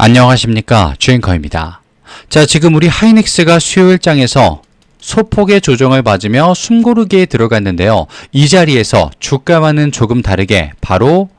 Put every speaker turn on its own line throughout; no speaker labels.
안녕하십니까, 주앵커입니다. 자, 지금 우리 하이닉스가 수요일장에서 소폭의 조정을 맞으며 숨고르기에 들어갔는데요. 이 자리에서 주가와는 조금 다르게 바로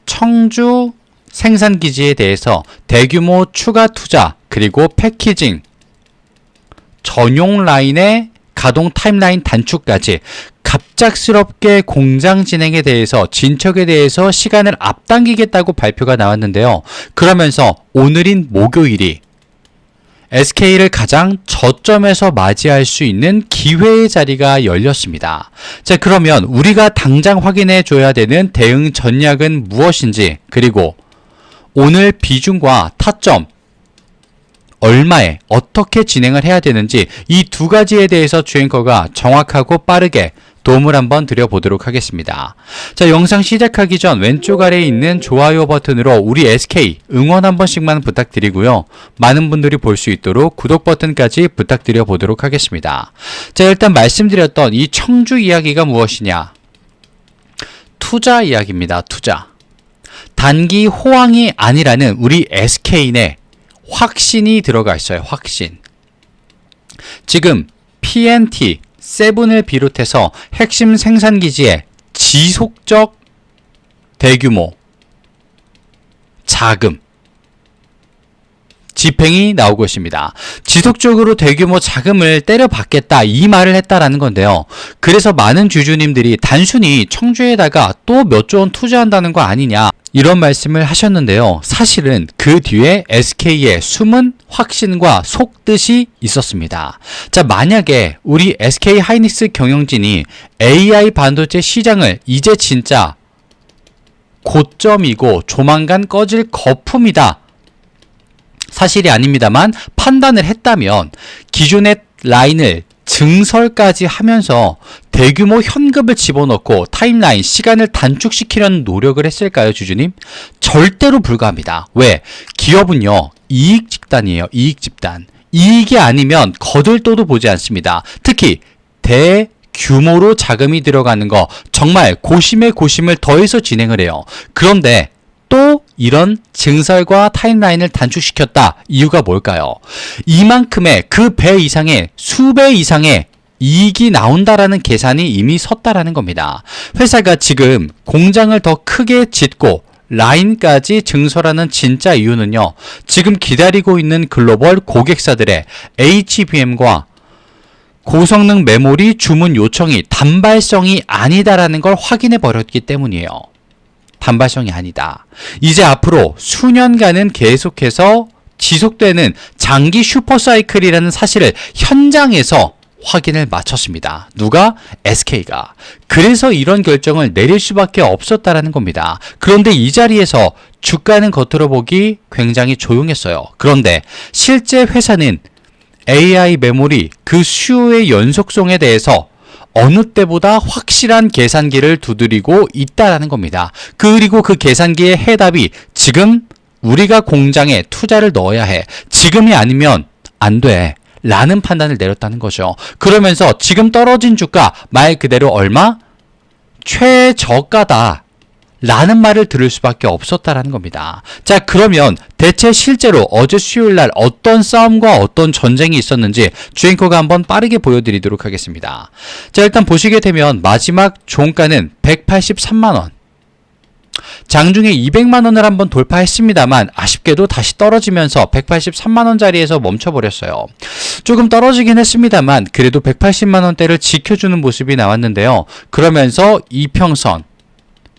청주 생산기지에 대해서 대규모 추가 투자 그리고 패키징 전용 라인의 가동 타임라인 단축까지 갑작스럽게 공장 진행에 대해서 진척에 대해서 시간을 앞당기겠다고 발표가 나왔는데요. 그러면서 오늘인 목요일이 SK를 가장 저점에서 맞이할 수 있는 기회의 자리가 열렸습니다. 자, 그러면 우리가 당장 확인해 줘야 되는 대응 전략은 무엇인지, 그리고 오늘 비중과 타점 얼마에 어떻게 진행을 해야 되는지 이 두 가지에 대해서 주앵커가 정확하고 빠르게 도움을 한번 드려보도록 하겠습니다. 자, 영상 시작하기 전 왼쪽 아래에 있는 좋아요 버튼으로 우리 SK 응원 한 번씩만 부탁드리고요. 많은 분들이 볼 수 있도록 구독 버튼까지 부탁드려 보도록 하겠습니다. 자, 일단 말씀드렸던 이 청주 이야기가 무엇이냐? 투자 이야기입니다. 투자. 단기 호황이 아니라는 우리 SK의 확신이 들어가 있어요. 확신. 지금 PNT, 세븐을 비롯해서 핵심 생산기지에 지속적 대규모 자금 집행이 나오고 있습니다. 지속적으로 대규모 자금을 때려받겠다 이 말을 했다라는 건데요. 그래서 많은 주주님들이 단순히 청주에다가 또 몇 조 원 투자한다는 거 아니냐 이런 말씀을 하셨는데요. 사실은 그 뒤에 SK의 숨은 확신과 속뜻이 있었습니다. 자, 만약에 우리 SK 하이닉스 경영진이 AI 반도체 시장을 이제 진짜 고점이고 조만간 꺼질 거품이다, 사실이 아닙니다만 판단을 했다면 기존의 라인을 증설까지 하면서 대규모 현금을 집어넣고 타임라인 시간을 단축시키려는 노력을 했을까요, 주주님? 절대로 불가합니다. 왜? 기업은요, 이익 집단이에요. 이익 집단. 이익이 아니면 거들떠도 보지 않습니다. 특히 대규모로 자금이 들어가는 거 정말 고심에 고심을 더해서 진행을 해요. 그런데 또 이런 증설과 타임라인을 단축시켰다. 이유가 뭘까요? 이만큼의 그 배 이상의 수배 이상의 이익이 나온다라는 계산이 이미 섰다라는 겁니다. 회사가 지금 공장을 더 크게 짓고 라인까지 증설하는 진짜 이유는요, 지금 기다리고 있는 글로벌 고객사들의 HBM과 고성능 메모리 주문 요청이 단발성이 아니다라는 걸 확인해 버렸기 때문이에요. 단발성이 아니다. 이제 앞으로 수년간은 계속해서 지속되는 장기 슈퍼사이클이라는 사실을 현장에서 확인을 마쳤습니다. 누가? SK가. 그래서 이런 결정을 내릴 수밖에 없었다라는 겁니다. 그런데 이 자리에서 주가는 겉으로 보기 굉장히 조용했어요. 그런데 실제 회사는 AI 메모리 그 수요의 연속성에 대해서 어느 때보다 확실한 계산기를 두드리고 있다라는 겁니다. 그리고 그 계산기의 해답이 지금 우리가 공장에 투자를 넣어야 해. 지금이 아니면 안 돼. 라는 판단을 내렸다는 거죠. 그러면서 지금 떨어진 주가 말 그대로 얼마? 최저가다. 라는 말을 들을 수밖에 없었다라는 겁니다. 자, 그러면 대체 실제로 어제 수요일 날 어떤 싸움과 어떤 전쟁이 있었는지 주앵커가 한번 빠르게 보여드리도록 하겠습니다. 자, 일단 보시게 되면 마지막 종가는 183만원. 장중에 200만원을 한번 돌파했습니다만 아쉽게도 다시 떨어지면서 183만원짜리에서 멈춰버렸어요. 조금 떨어지긴 했습니다만 그래도 180만원대를 지켜주는 모습이 나왔는데요. 그러면서 이평선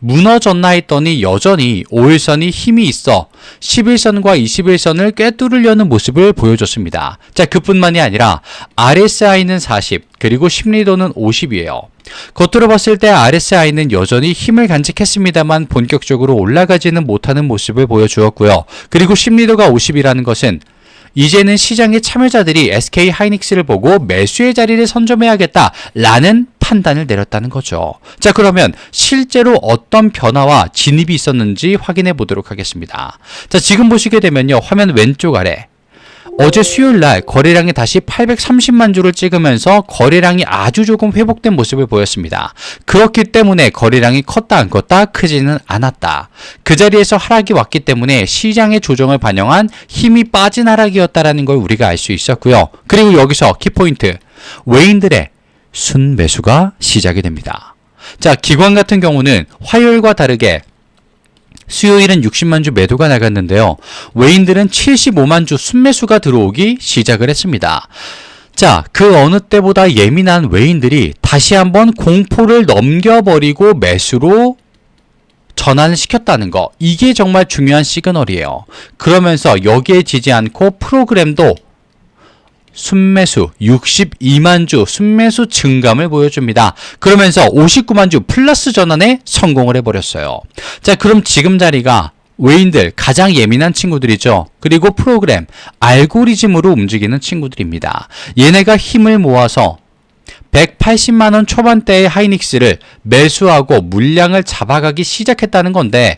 무너졌나 했더니 여전히 5일선이 힘이 있어 11선과 21선을 꿰뚫으려는 모습을 보여줬습니다. 자, 그뿐만이 아니라 RSI는 40 그리고 심리도는 50이에요. 겉으로 봤을 때 RSI는 여전히 힘을 간직했습니다만 본격적으로 올라가지는 못하는 모습을 보여주었고요. 그리고 심리도가 50이라는 것은 이제는 시장의 참여자들이 SK 하이닉스를 보고 매수의 자리를 선점해야겠다라는 판단을 내렸다는 거죠. 자, 그러면 실제로 어떤 변화와 진입이 있었는지 확인해 보도록 하겠습니다. 자, 지금 보시게 되면요, 화면 왼쪽 아래 어제 수요일날 거래량이 다시 830만 주를 찍으면서 거래량이 아주 조금 회복된 모습을 보였습니다. 그렇기 때문에 거래량이 컸다 안 컸다 크지는 않았다. 그 자리에서 하락이 왔기 때문에 시장의 조정을 반영한 힘이 빠진 하락이었다는 걸 우리가 알 수 있었고요. 그리고 여기서 키포인트, 외인들의 순매수가 시작이 됩니다. 자, 기관 같은 경우는 화요일과 다르게 수요일은 60만 주 매도가 나갔는데요. 외인들은 75만 주 순매수가 들어오기 시작을 했습니다. 자, 그 어느 때보다 예민한 외인들이 다시 한번 공포를 넘겨버리고 매수로 전환을 시켰다는 거. 이게 정말 중요한 시그널이에요. 그러면서 여기에 지지 않고 프로그램도 순매수 62만 주 순매수 증감을 보여줍니다. 그러면서 59만 주 플러스 전환에 성공을 해버렸어요. 자, 그럼 지금 자리가 외인들 가장 예민한 친구들이죠. 그리고 프로그램 알고리즘으로 움직이는 친구들입니다. 얘네가 힘을 모아서 180만원 초반대의 하이닉스를 매수하고 물량을 잡아가기 시작했다는 건데,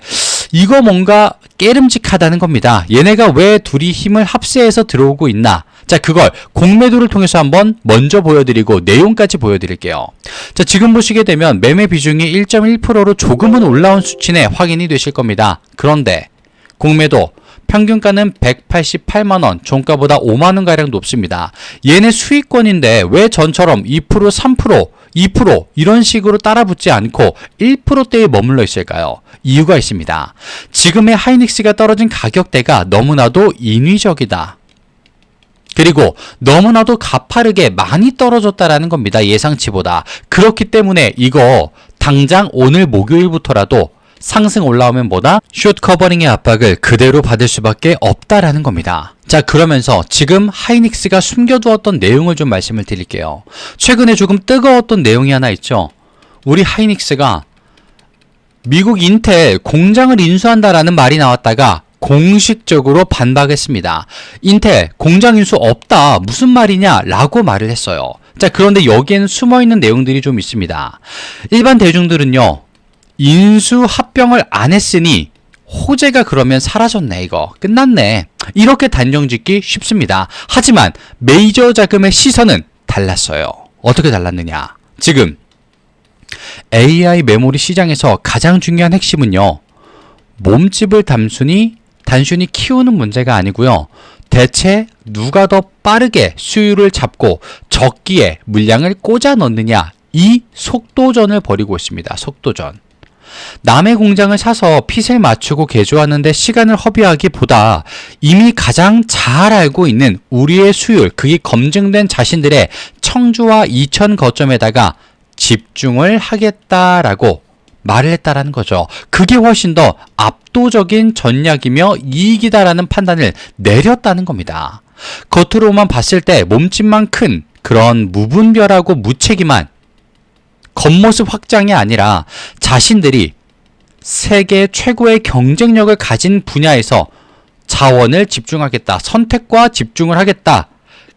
이거 뭔가 깨름직하다는 겁니다. 얘네가 왜 둘이 힘을 합세해서 들어오고 있나? 자, 그걸 공매도를 통해서 한번 먼저 보여드리고 내용까지 보여드릴게요. 자, 지금 보시게 되면 매매 비중이 1.1%로 조금은 올라온 수치내 확인이 되실 겁니다. 그런데 공매도 평균가는 188만원, 종가보다 5만원가량 높습니다. 얘네 수익권인데 왜 전처럼 2%, 3%, 2% 이런 식으로 따라붙지 않고 1%대에 머물러 있을까요? 이유가 있습니다. 지금의 하이닉스가 떨어진 가격대가 너무나도 인위적이다. 그리고 너무나도 가파르게 많이 떨어졌다라는 겁니다. 예상치보다. 그렇기 때문에 이거 당장 오늘 목요일부터라도 상승 올라오면 뭐다? 숏 커버링의 압박을 그대로 받을 수밖에 없다라는 겁니다. 자, 그러면서 지금 하이닉스가 숨겨두었던 내용을 좀 말씀을 드릴게요. 최근에 조금 뜨거웠던 내용이 하나 있죠. 우리 하이닉스가 미국 인텔 공장을 인수한다라는 말이 나왔다가 공식적으로 반박했습니다. 인텔 공장 인수 없다. 무슨 말이냐? 라고 말을 했어요. 자, 그런데 여기에는 숨어있는 내용들이 좀 있습니다. 일반 대중들은요, 인수 합병을 안 했으니 호재가 그러면 사라졌네, 이거 끝났네, 이렇게 단정 짓기 쉽습니다. 하지만 메이저 자금의 시선은 달랐어요. 어떻게 달랐느냐? 지금 AI 메모리 시장에서 가장 중요한 핵심은요, 몸집을 단순히 키우는 문제가 아니고요, 대체 누가 더 빠르게 수율을 잡고 적기에 물량을 꽂아 넣느냐, 이 속도전을 벌이고 있습니다. 속도전. 남의 공장을 사서 핏을 맞추고 개조하는데 시간을 허비하기보다 이미 가장 잘 알고 있는 우리의 수율, 그게 검증된 자신들의 청주와 이천 거점에다가 집중을 하겠다라고 말을 했다라는 거죠. 그게 훨씬 더 압도적인 전략이며 이익이다라는 판단을 내렸다는 겁니다. 겉으로만 봤을 때 몸집만 큰 그런 무분별하고 무책임한 겉모습 확장이 아니라 자신들이 세계 최고의 경쟁력을 가진 분야에서 자원을 집중하겠다. 선택과 집중을 하겠다.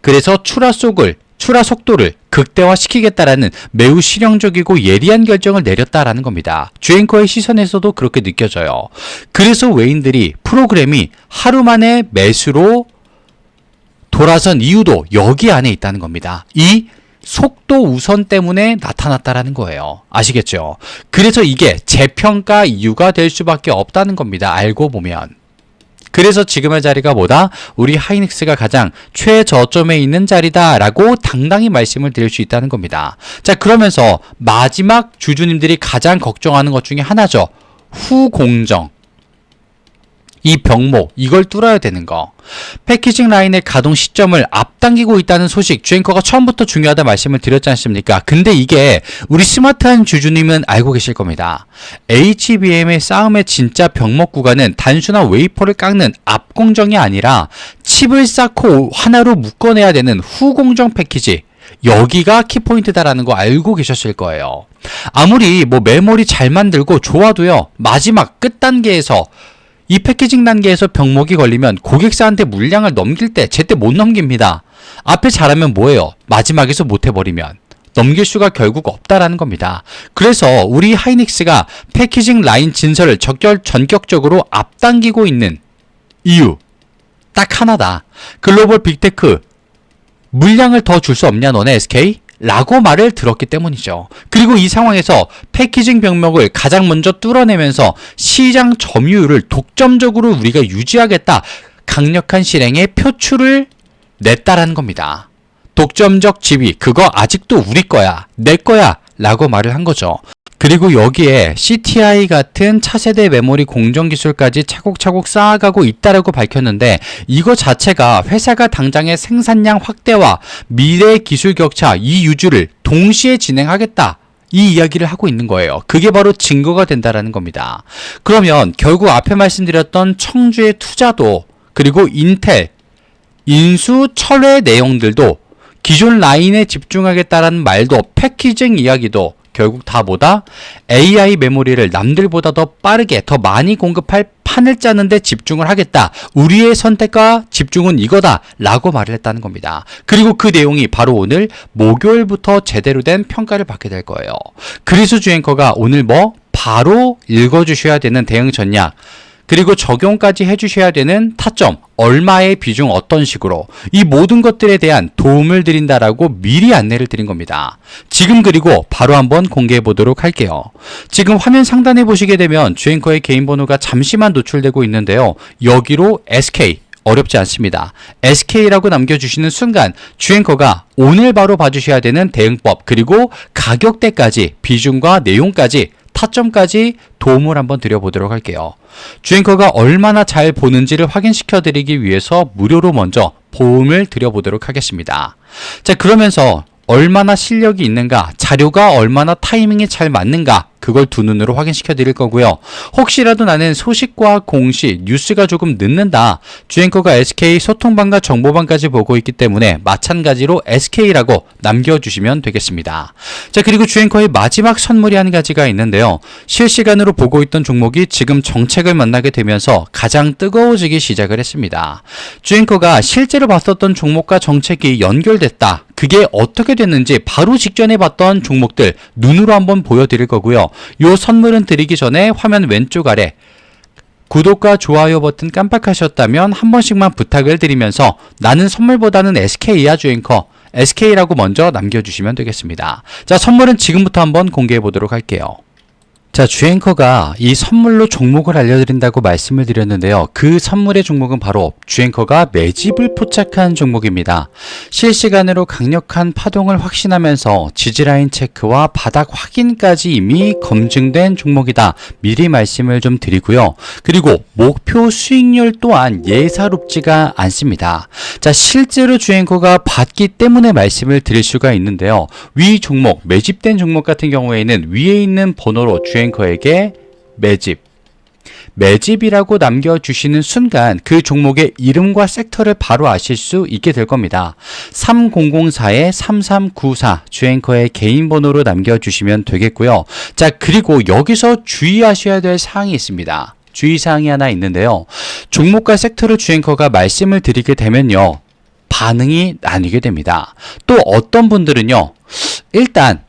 그래서 출하 속도를 극대화시키겠다라는 매우 실용적이고 예리한 결정을 내렸다라는 겁니다. 주앵커의 시선에서도 그렇게 느껴져요. 그래서 외인들이 프로그램이 하루 만에 매수로 돌아선 이유도 여기 안에 있다는 겁니다. 이 속도 우선 때문에 나타났다라는 거예요. 아시겠죠? 그래서 이게 재평가 이유가 될 수밖에 없다는 겁니다. 알고 보면. 그래서 지금의 자리가 뭐다? 우리 하이닉스가 가장 최저점에 있는 자리다라고 당당히 말씀을 드릴 수 있다는 겁니다. 자, 그러면서 마지막 주주님들이 가장 걱정하는 것 중에 하나죠. 후공정. 이 병목, 이걸 뚫어야 되는 거. 패키징 라인의 가동 시점을 앞당기고 있다는 소식, 주앵커가 처음부터 중요하다 말씀을 드렸지 않습니까? 근데 이게 우리 스마트한 주주님은 알고 계실 겁니다. HBM의 싸움의 진짜 병목 구간은 단순한 웨이퍼를 깎는 앞공정이 아니라 칩을 쌓고 하나로 묶어내야 되는 후공정 패키지, 여기가 키포인트다라는 거 알고 계셨을 거예요. 아무리 뭐 메모리 잘 만들고 좋아도요, 마지막 끝 단계에서 이 패키징 단계에서 병목이 걸리면 고객사한테 물량을 넘길 때 제때 못 넘깁니다. 앞에 잘하면 뭐예요? 마지막에서 못 해버리면 넘길 수가 결국 없다라는 겁니다. 그래서 우리 하이닉스가 패키징 라인 진설을 전격적으로 앞당기고 있는 이유, 딱 하나다. 글로벌 빅테크 물량을 더 줄 수 없냐 너네 SK? 라고 말을 들었기 때문이죠. 그리고 이 상황에서 패키징 병목을 가장 먼저 뚫어내면서 시장 점유율을 독점적으로 우리가 유지하겠다. 강력한 실행의 표출을 냈다라는 겁니다. 독점적 지위, 그거 아직도 우리 거야, 내 거야 라고 말을 한 거죠. 그리고 여기에 CTI 같은 차세대 메모리 공정 기술까지 차곡차곡 쌓아가고 있다라고 밝혔는데, 이거 자체가 회사가 당장의 생산량 확대와 미래 기술 격차 이 유주를 동시에 진행하겠다, 이 이야기를 하고 있는 거예요. 그게 바로 증거가 된다라는 겁니다. 그러면 결국 앞에 말씀드렸던 청주의 투자도, 그리고 인텔 인수 철회 내용들도, 기존 라인에 집중하겠다라는 말도, 패키징 이야기도 결국 다 뭐다? AI 메모리를 남들보다 더 빠르게 더 많이 공급할 판을 짜는데 집중을 하겠다. 우리의 선택과 집중은 이거다 라고 말을 했다는 겁니다. 그리고 그 내용이 바로 오늘 목요일부터 제대로 된 평가를 받게 될 거예요. 그래서 주앵커가 오늘 바로 읽어주셔야 되는 대응 전략, 그리고 적용까지 해주셔야 되는 타점, 얼마의 비중, 어떤 식으로, 이 모든 것들에 대한 도움을 드린다라고 미리 안내를 드린 겁니다. 지금 그리고 바로 한번 공개해 보도록 할게요. 지금 화면 상단에 보시게 되면 주앵커의 개인 번호가 잠시만 노출되고 있는데요. 여기로 SK, 어렵지 않습니다. SK라고 남겨주시는 순간 주앵커가 오늘 바로 봐주셔야 되는 대응법, 그리고 가격대까지, 비중과 내용까지, 타점까지 도움을 한번 드려보도록 할게요. 주앵커가 얼마나 잘 보는지를 확인시켜 드리기 위해서 무료로 먼저 도움을 드려보도록 하겠습니다. 자, 그러면서 얼마나 실력이 있는가, 자료가 얼마나 타이밍이 잘 맞는가, 그걸 두 눈으로 확인시켜 드릴 거고요. 혹시라도 나는 소식과 공시, 뉴스가 조금 늦는다, 주앵커가 SK 소통방과 정보방까지 보고 있기 때문에 마찬가지로 SK라고 남겨주시면 되겠습니다. 자, 그리고 주앵커의 마지막 선물이 한 가지가 있는데요. 실시간으로 보고 있던 종목이 지금 정책을 만나게 되면서 가장 뜨거워지기 시작을 했습니다. 주앵커가 실제로 봤었던 종목과 정책이 연결됐다, 그게 어떻게 됐는지 바로 직전에 봤던 종목들 눈으로 한번 보여드릴 거고요. 요 선물은 드리기 전에 화면 왼쪽 아래 구독과 좋아요 버튼 깜빡하셨다면 한 번씩만 부탁을 드리면서, 나는 선물보다는 SK야 주앵커, SK라고 먼저 남겨주시면 되겠습니다. 자, 선물은 지금부터 한번 공개해 보도록 할게요. 자, 주앵커가 이 선물로 종목을 알려드린다고 말씀을 드렸는데요. 그 선물의 종목은 바로 주앵커가 매집을 포착한 종목입니다. 실시간으로 강력한 파동을 확신하면서 지지라인 체크와 바닥 확인까지 이미 검증된 종목이다, 미리 말씀을 좀 드리고요. 그리고 목표 수익률 또한 예사롭지가 않습니다. 자, 실제로 주앵커가 봤기 때문에 말씀을 드릴 수가 있는데요. 위 종목, 매집된 종목 같은 경우에는 위에 있는 번호로 주앵커에게 매집이라고 남겨주시는 순간 그 종목의 이름과 섹터를 바로 아실 수 있게 될 겁니다. 3004-3394 주앵커의 개인 번호로 남겨주시면 되겠고요. 자, 그리고 여기서 주의하셔야 될 사항이 있습니다. 주의사항이 하나 있는데요. 종목과 섹터를 주앵커가 말씀을 드리게 되면요, 반응이 나뉘게 됩니다. 또 어떤 분들은요, 일단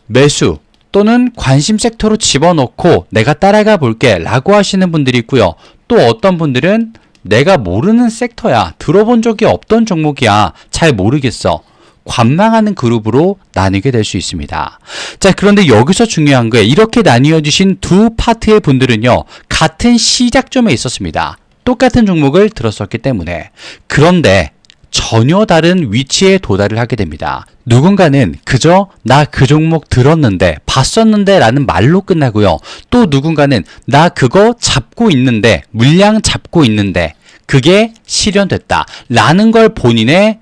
매수 또는 관심 섹터로 집어넣고 내가 따라가 볼게 라고 하시는 분들이 있고요. 또 어떤 분들은 내가 모르는 섹터야, 들어본 적이 없던 종목이야, 잘 모르겠어, 관망하는 그룹으로 나뉘게 될 수 있습니다. 자, 그런데 여기서 중요한 거예요. 이렇게 나뉘어주신 두 파트의 분들은요, 같은 시작점에 있었습니다. 똑같은 종목을 들었었기 때문에. 그런데 전혀 다른 위치에 도달을 하게 됩니다. 누군가는 그저 나 그 종목 들었는데, 봤었는데 라는 말로 끝나고요. 또 누군가는 나 그거 잡고 있는데, 물량 잡고 있는데 그게 실현됐다 라는 걸 본인의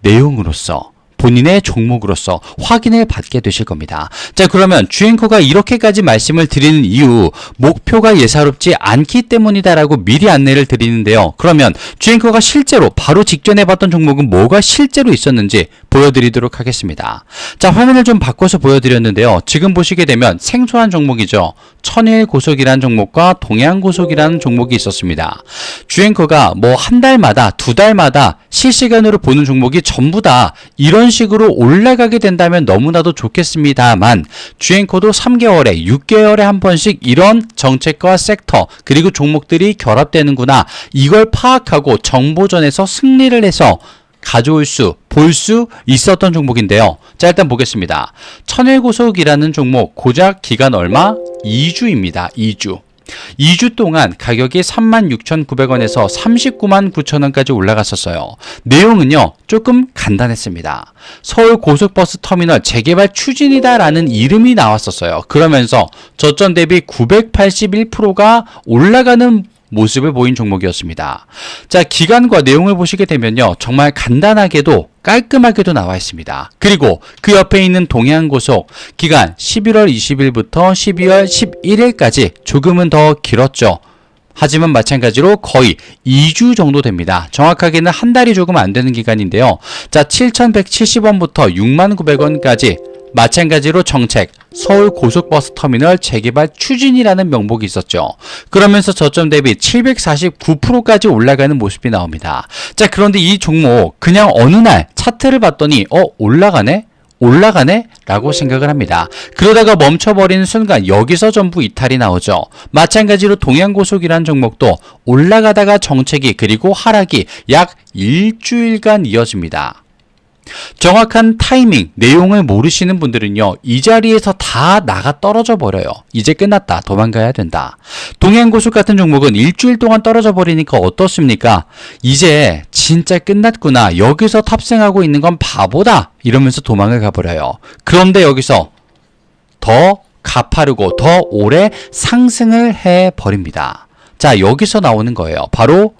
내용으로서, 본인의 종목으로서 확인을 받게 되실 겁니다. 자, 그러면 주앵커가 이렇게까지 말씀을 드리는 이유, 목표가 예사롭지 않기 때문이다라고 미리 안내를 드리는데요. 그러면 주앵커가 실제로 바로 직전에 봤던 종목은 뭐가 실제로 있었는지 보여드리도록 하겠습니다. 자, 화면을 좀 바꿔서 보여드렸는데요. 지금 보시게 되면 생소한 종목이죠. 천일고속이라는 종목과 동양고속이라는 종목이 있었습니다. 주앵커가 한 달마다, 두 달마다 실시간으로 보는 종목이 전부 다 이런 식으로 올라가게 된다면 너무나도 좋겠습니다만 주앵커도 3개월에 6개월에 한 번씩 이런 정책과 섹터 그리고 종목들이 결합되는구나, 이걸 파악하고 정보전에서 승리를 해서 가져올 수, 볼 수 있었던 종목인데요. 자, 일단 보겠습니다. 천일고속이라는 종목 고작 기간 얼마? 2주입니다. 2주. 2주 동안 가격이 36,900원에서 399,900원까지 올라갔었어요. 내용은요, 조금 간단했습니다. 서울 고속버스 터미널 재개발 추진이다 라는 이름이 나왔었어요. 그러면서 저점 대비 981%가 올라가는 모습을 보인 종목이었습니다. 자, 기간과 내용을 보시게 되면요, 정말 간단하게도 깔끔하게도 나와 있습니다. 그리고 그 옆에 있는 동해안고속 기간 11월 20일부터 12월 11일까지 조금은 더 길었죠. 하지만 마찬가지로 거의 2주 정도 됩니다. 정확하게는 한 달이 조금 안 되는 기간인데요. 자, 7,170원부터 69,000원까지 마찬가지로 정책, 서울 고속버스 터미널 재개발 추진이라는 명목이 있었죠. 그러면서 저점 대비 749%까지 올라가는 모습이 나옵니다. 자, 그런데 이 종목 그냥 어느 날 차트를 봤더니 올라가네? 올라가네? 라고 생각을 합니다. 그러다가 멈춰버리는 순간 여기서 전부 이탈이 나오죠. 마찬가지로 동해안고속이라는 종목도 올라가다가 정책이 그리고 하락이 약 일주일간 이어집니다. 정확한 타이밍, 내용을 모르시는 분들은요, 이 자리에서 다 나가 떨어져 버려요. 이제 끝났다, 도망가야 된다. 동해안고속 같은 종목은 일주일 동안 떨어져 버리니까 어떻습니까? 이제 진짜 끝났구나, 여기서 탑승하고 있는 건 바보다, 이러면서 도망을 가버려요. 그런데 여기서 더 가파르고 더 오래 상승을 해버립니다. 자, 여기서 나오는 거예요. 바로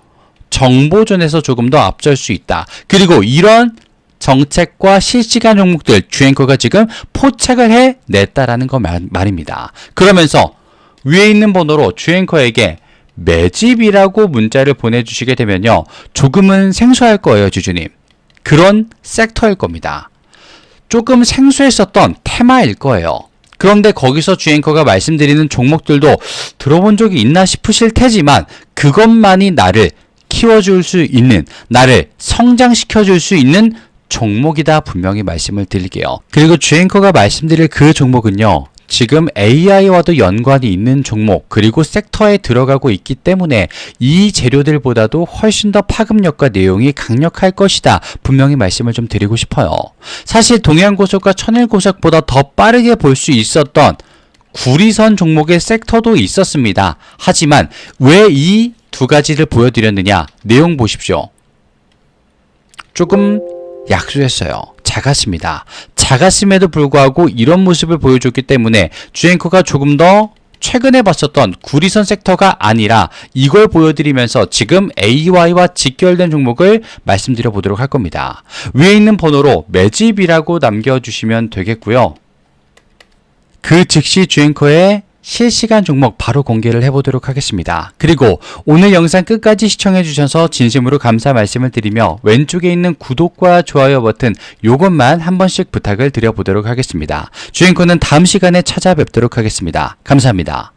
정보전에서 조금 더 앞설 수 있다. 그리고 이런 정책과 실시간 종목들 주앵커가 지금 포착을 해냈다라는 거 말입니다. 그러면서 위에 있는 번호로 주앵커에게 매집이라고 문자를 보내주시게 되면요, 조금은 생소할 거예요, 주주님. 그런 섹터일 겁니다. 조금 생소했었던 테마일 거예요. 그런데 거기서 주앵커가 말씀드리는 종목들도 들어본 적이 있나 싶으실 테지만 그것만이 나를 키워줄 수 있는, 나를 성장시켜줄 수 있는 종목이다, 분명히 말씀을 드릴게요. 그리고 주앵커가 말씀드릴 그 종목은요, 지금 AI와도 연관이 있는 종목 그리고 섹터에 들어가고 있기 때문에 이 재료들보다도 훨씬 더 파급력과 내용이 강력할 것이다, 분명히 말씀을 좀 드리고 싶어요. 사실 동해안고속과 천일고속보다 더 빠르게 볼 수 있었던 구리선 종목의 섹터도 있었습니다. 하지만 왜 이 두 가지를 보여드렸느냐, 내용 보십시오. 조금 약소했어요. 작았습니다. 작았음에도 불구하고 이런 모습을 보여줬기 때문에 주앵커가 조금 더 최근에 봤었던 구리선 섹터가 아니라 이걸 보여드리면서 지금 AY와 직결된 종목을 말씀드려 보도록 할 겁니다. 위에 있는 번호로 매집이라고 남겨주시면 되겠고요. 그 즉시 주앵커의 실시간 종목 바로 공개를 해보도록 하겠습니다. 그리고 오늘 영상 끝까지 시청해주셔서 진심으로 감사 말씀을 드리며 왼쪽에 있는 구독과 좋아요 버튼 요것만 한 번씩 부탁을 드려보도록 하겠습니다. 주앵커는 다음 시간에 찾아뵙도록 하겠습니다. 감사합니다.